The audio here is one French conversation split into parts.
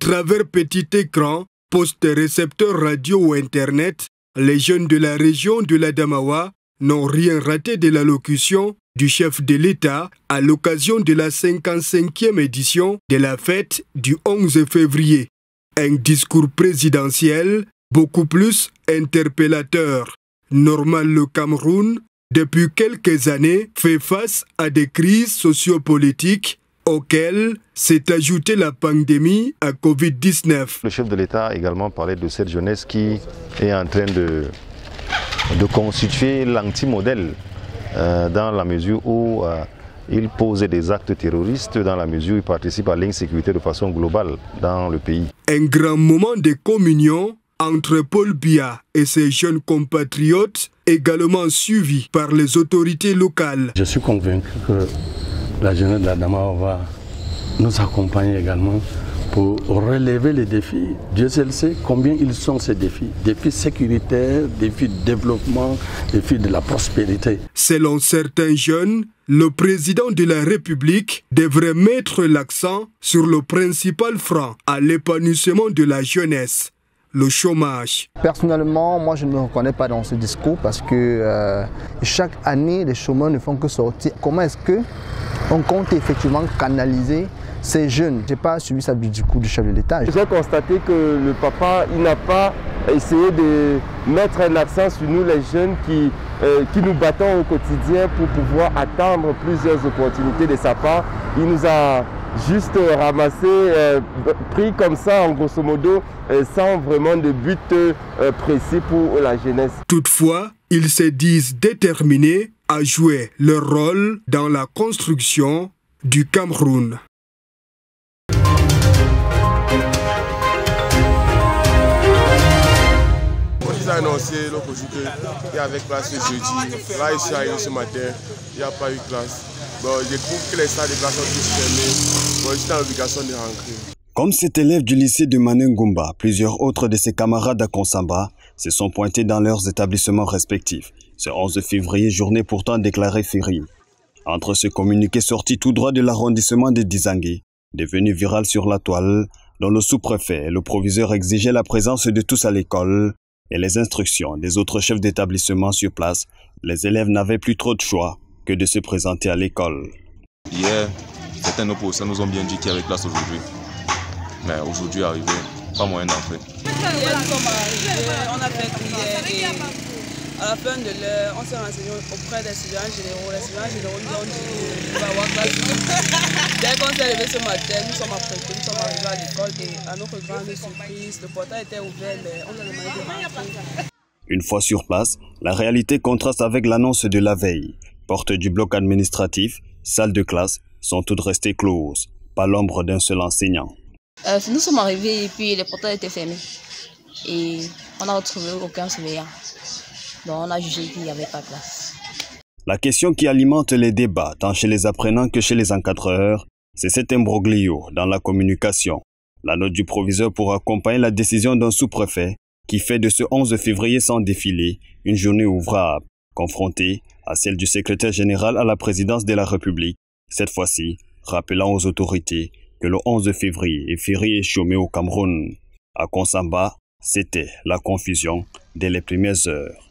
travers petit écran, poste récepteur radio ou internet, les jeunes de la région de l'Adamawa n'ont rien raté de l'allocution du chef de l'État à l'occasion de la 55e édition de la fête du 11 février. Un discours présidentiel beaucoup plus interpellateur. Normal, le Cameroun, depuis quelques années, fait face à des crises sociopolitiques auxquelles s'est ajoutée la pandémie à Covid-19. Le chef de l'État a également parlé de cette jeunesse qui est en train de constituer l'anti-modèle dans la mesure où il pose des actes terroristes, dans la mesure où il participe à l'insécurité de façon globale dans le pays. Un grand moment de communion entre Paul Biya et ses jeunes compatriotes, également suivi par les autorités locales. Je suis convaincu que la jeunesse de l'Adamawa va nous accompagner également pour relever les défis. Dieu seul sait combien ils sont ces défis. Défis sécuritaires, défis de développement, défis de la prospérité. Selon certains jeunes, le président de la République devrait mettre l'accent sur le principal frein à l'épanouissement de la jeunesse, le chômage. Personnellement, moi je ne me reconnais pas dans ce discours parce que chaque année les chômeurs ne font que sortir. Comment est-ce qu'on compte effectivement canaliser ces jeunes? Je n'ai pas suivi ça du coup du chef de l'État. J'ai constaté que le papa il n'a pas essayé de mettre un accent sur nous les jeunes qui nous battons au quotidien pour pouvoir attendre plusieurs opportunités de sa part. Il nous a juste ramassé, pris comme ça en grosso modo, sans vraiment de but précis pour la jeunesse. Toutefois, ils se disent déterminés à jouer leur rôle dans la construction du Cameroun. On a annoncé qu'il y avait classe ce jeudi. Là, je suis arrivé ce matin, il n'y a pas eu classe. Bon, je trouve que les salles de classe sont tous fermées. Bon, je suis dans l'obligation de rentrer. Comme cet élève du lycée de Manengumba, plusieurs autres de ses camarades à Konsamba se sont pointés dans leurs établissements respectifs. Ce 11 février, journée pourtant déclarée fériée. Entre ce communiqué sorti tout droit de l'arrondissement de Dizangé, devenu viral sur la toile, dont le sous-préfet et le proviseur exigeaient la présence de tous à l'école et les instructions des autres chefs d'établissement sur place, les élèves n'avaient plus trop de choix que de se présenter à l'école. Hier, certains opposants nous ont bien dit qu'il y avait classe aujourd'hui. Mais aujourd'hui, arrivé, pas moyen d'entrer. Hier, nous sommes arrivés, on a fait prière et à la fin de l'heure, on s'est renseigné auprès des surveillants généraux. Les surveillants généraux nous ont dit qu'il va y avoir classe. Dès qu'on s'est levé ce matin, nous sommes apprêtés, nous sommes arrivés à l'école et à notre grande surprise, le portail était ouvert, mais on a demandé de rentrer. Une fois sur place, la réalité contraste avec l'annonce de la veille. Portes du bloc administratif, salles de classe sont toutes restées closes, pas l'ombre d'un seul enseignant. Nous sommes arrivés et puis les portails étaient fermés et on n'a retrouvé aucun surveillant. Donc on a jugé qu'il n'y avait pas de place. La question qui alimente les débats tant chez les apprenants que chez les encadreurs, c'est cet imbroglio dans la communication. La note du proviseur pour accompagner la décision d'un sous-préfet qui fait de ce 11 février sans défilé une journée ouvrable, confrontée à celle du secrétaire général à la présidence de la République, cette fois-ci rappelant aux autorités que le 11 février est férié et chômé au Cameroun. À Konsamba, c'était la confusion dès les premières heures.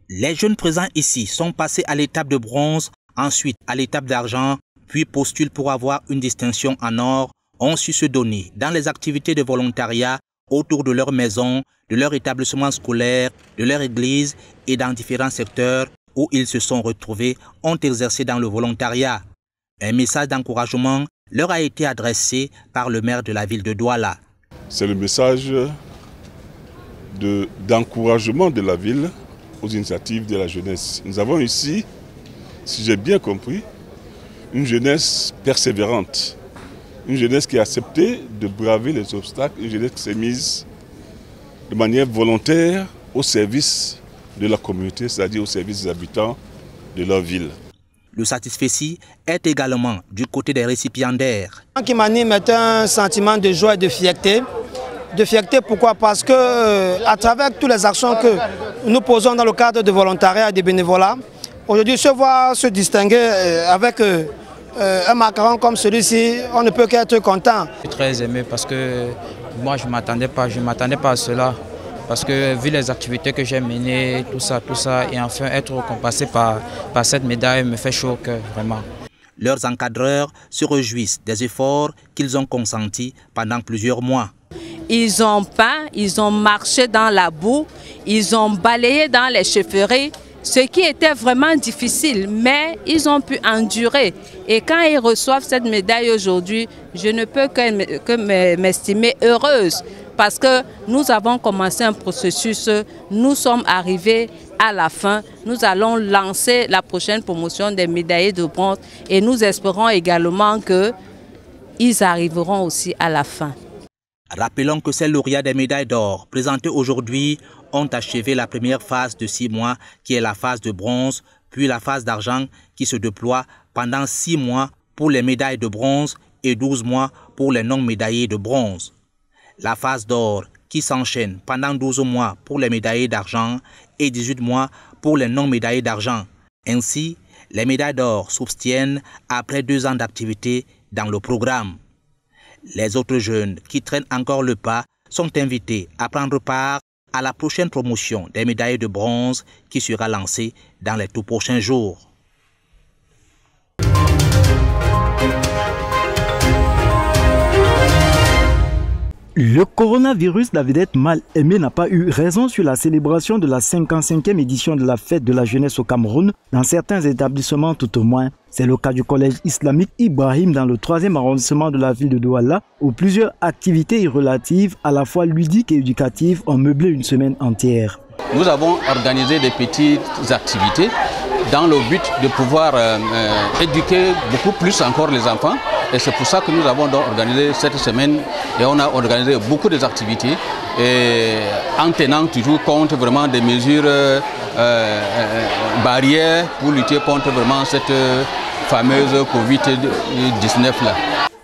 Les jeunes présents ici sont passés à l'étape de bronze, ensuite à l'étape d'argent, puis postulent pour avoir une distinction en or, ont su se donner dans les activités de volontariat autour de leur maison, de leur établissement scolaire, de leur église et dans différents secteurs où ils se sont retrouvés, ont exercé dans le volontariat. Un message d'encouragement leur a été adressé par le maire de la ville de Douala. C'est le message d'encouragement de la ville aux initiatives de la jeunesse. Nous avons ici, si j'ai bien compris, une jeunesse persévérante, une jeunesse qui a accepté de braver les obstacles, une jeunesse qui s'est mise de manière volontaire au service de la communauté, c'est-à-dire au service des habitants de leur ville. Le satisfecit est également du côté des récipiendaires. Ce qui m'anime est un sentiment de joie et de fierté. De fierté, pourquoi? Parce que à travers toutes les actions que nous posons dans le cadre de volontariat et de bénévolat, Aujourd'hui, se voir se distinguer avec un macaron comme celui-ci, on ne peut qu'être content. Je suis très aimé parce que moi, je ne m'attendais pas à cela. Parce que vu les activités que j'ai menées, tout ça, et enfin être récompensé par cette médaille me fait chaud au cœur, vraiment. Leurs encadreurs se réjouissent des efforts qu'ils ont consentis pendant plusieurs mois. Ils ont peint, ils ont marché dans la boue, ils ont balayé dans les chefferies, ce qui était vraiment difficile, mais ils ont pu endurer. Et quand ils reçoivent cette médaille aujourd'hui, je ne peux que m'estimer heureuse. Parce que nous avons commencé un processus, nous sommes arrivés à la fin. Nous allons lancer la prochaine promotion des médaillés de bronze et nous espérons également qu'ils arriveront aussi à la fin. Rappelons que ces lauréats des médailles d'or présentées aujourd'hui ont achevé la première phase de 6 mois qui est la phase de bronze, puis la phase d'argent qui se déploie pendant 6 mois pour les médailles de bronze et 12 mois pour les non médaillés de bronze. La phase d'or qui s'enchaîne pendant 12 mois pour les médaillés d'argent et 18 mois pour les non médaillés d'argent. Ainsi, les médailles d'or s'obtiennent après 2 ans d'activité dans le programme. Les autres jeunes qui traînent encore le pas sont invités à prendre part à la prochaine promotion des médailles de bronze qui sera lancée dans les tout prochains jours. Le coronavirus, la vedette mal aimée, n'a pas eu raison sur la célébration de la 55e édition de la fête de la jeunesse au Cameroun, dans certains établissements tout au moins. C'est le cas du collège islamique Ibrahim dans le 3e arrondissement de la ville de Douala, où plusieurs activités relatives à la fois ludiques et éducatives ont meublé une semaine entière. Nous avons organisé des petites activités dans le but de pouvoir éduquer beaucoup plus encore les enfants. Et c'est pour ça que nous avons donc organisé cette semaine et on a organisé beaucoup d'activités en tenant toujours compte vraiment des mesures barrières pour lutter contre vraiment cette fameuse Covid-19 là.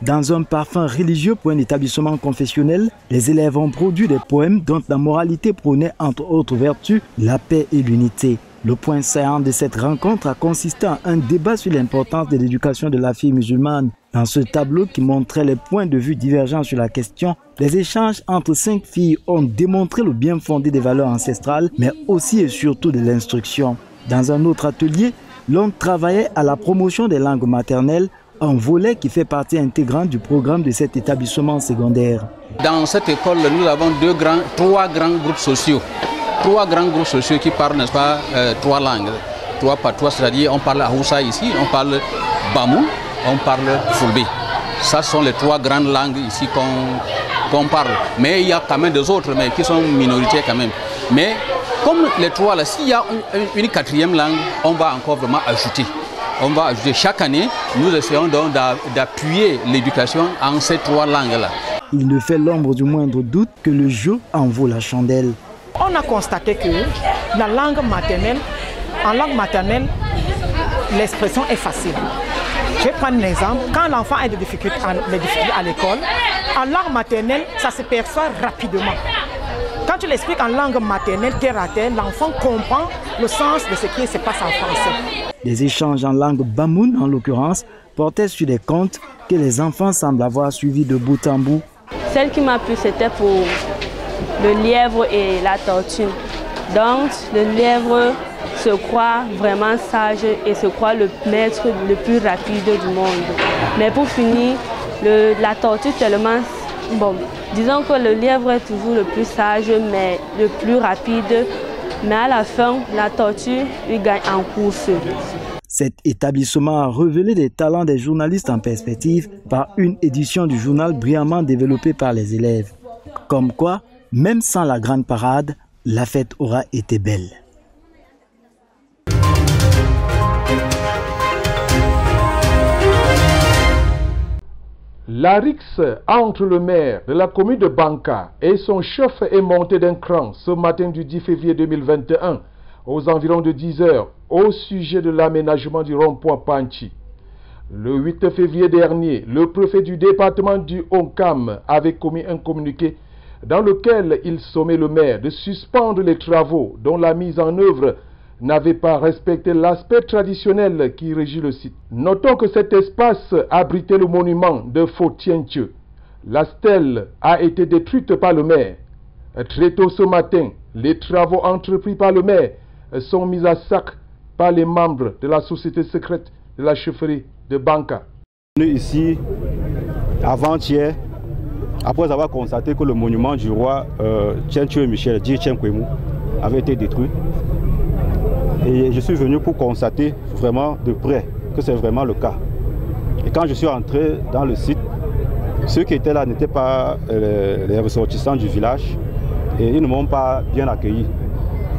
Dans un parfum religieux pour un établissement confessionnel, les élèves ont produit des poèmes dont la moralité prônait entre autres vertus la paix et l'unité. Le point saillant de cette rencontre a consisté en un débat sur l'importance de l'éducation de la fille musulmane. Dans ce tableau qui montrait les points de vue divergents sur la question, les échanges entre 5 filles ont démontré le bien fondé des valeurs ancestrales, mais aussi et surtout de l'instruction. Dans un autre atelier, l'on travaillait à la promotion des langues maternelles, un volet qui fait partie intégrante du programme de cet établissement secondaire. Dans cette école, nous avons 3 grands groupes sociaux. 3 grands groupes sociaux qui parlent, n'est-ce pas, 3 langues. 3 patois, c'est-à-dire on parle Hausa ici, on parle Bamou, on parle Fulbe. Ça sont les 3 grandes langues ici qu'on parle. Mais il y a quand même des autres, mais qui sont minoritaires quand même. Mais comme les 3 là, s'il y a une 4e langue, on va encore vraiment ajouter. On va ajouter chaque année, nous essayons donc d'appuyer l'éducation en ces 3 langues-là. Il ne fait l'ombre du moindre doute que le jeu en vaut la chandelle. On a constaté que la langue maternelle, en langue maternelle, l'expression est facile. Je vais prendre un exemple. Quand l'enfant a des difficultés à l'école, en langue maternelle, ça se perçoit rapidement. Quand tu l'expliques en langue maternelle, terre à terre, l'enfant comprend le sens de ce qui se passe en français. Les échanges en langue bamoun, en l'occurrence, portaient sur des contes que les enfants semblent avoir suivis de bout en bout. Celle qui m'a plu, c'était pour le lièvre et la tortue. Donc, le lièvre se croit vraiment sage et se croit le maître le plus rapide du monde. Mais pour finir, la tortue tellement... Bon, disons que le lièvre est toujours le plus sage, mais le plus rapide. Mais à la fin, la tortue lui gagne en course. Cet établissement a révélé les talents des journalistes en perspective par une édition du journal brillamment développée par les élèves. Comme quoi, même sans la grande parade, la fête aura été belle. La rixe entre le maire de la commune de Banka et son chef est montée d'un cran ce matin du 10 février 2021 aux environs de 10 h au sujet de l'aménagement du rond-point Panchi. Le 8 février dernier, le préfet du département du Onkam avait commis un communiqué dans lequel il sommait le maire de suspendre les travaux dont la mise en œuvre n'avait pas respecté l'aspect traditionnel qui régit le site. Notons que cet espace abritait le monument de Fotienthieu. La stèle a été détruite par le maire. Très tôt ce matin, les travaux entrepris par le maire sont mis à sac par les membres de la société secrète de la chefferie de Banka. Ici, avant-hier, après avoir constaté que le monument du roi Tienthieu Michel Dji-Tchenkwemou avait été détruit, et je suis venu pour constater vraiment de près que c'est vraiment le cas. Et quand je suis entré dans le site, ceux qui étaient là n'étaient pas les ressortissants du village et ils ne m'ont pas bien accueilli.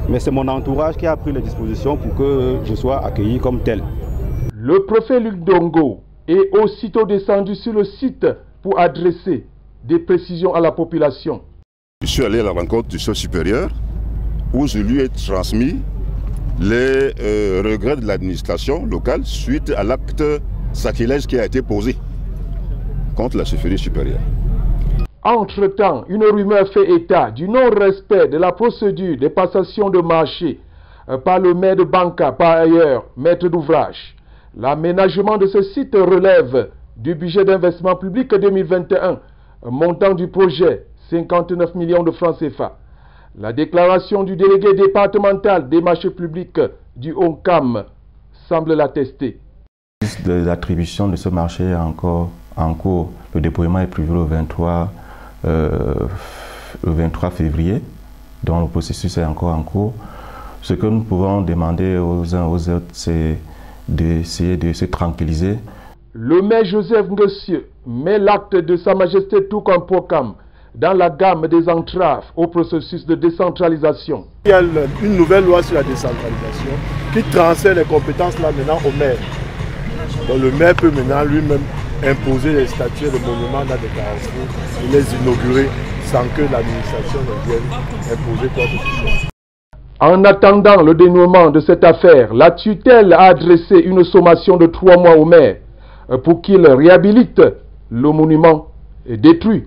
Mais c'est mon entourage qui a pris les dispositions pour que je sois accueilli comme tel. Le préfet Luc Dongo est aussitôt descendu sur le site pour adresser des précisions à la population. Je suis allé à la rencontre du chef supérieur où je lui ai transmis les regrets de l'administration locale suite à l'acte sacrilège qui a été posé contre la chefferie supérieure. Entre-temps, une rumeur fait état du non-respect de la procédure de passation de marché par le maire de Banka, par ailleurs maître d'ouvrage. L'aménagement de ce site relève du budget d'investissement public 2021, montant du projet 59 millions de francs CFA. La déclaration du délégué départemental des marchés publics du ONCAM semble l'attester. L'attribution de ce marché est encore en cours. Le déploiement est prévu le 23 février, donc le processus est encore en cours. Ce que nous pouvons demander aux uns aux autres, c'est d'essayer de se tranquilliser. Le maire Joseph Ngossieux met l'acte de Sa Majesté tout comme programme dans la gamme des entraves au processus de décentralisation. Il y a une nouvelle loi sur la décentralisation qui transfère les compétences là maintenant au maire. Donc le maire peut maintenant lui-même imposer les statues de monuments dans des carrefours et les inaugurer sans que l'administration ne vienne imposer quoi que ce soit. En attendant le dénouement de cette affaire, la tutelle a adressé une sommation de 3 mois au maire pour qu'il réhabilite le monument détruit.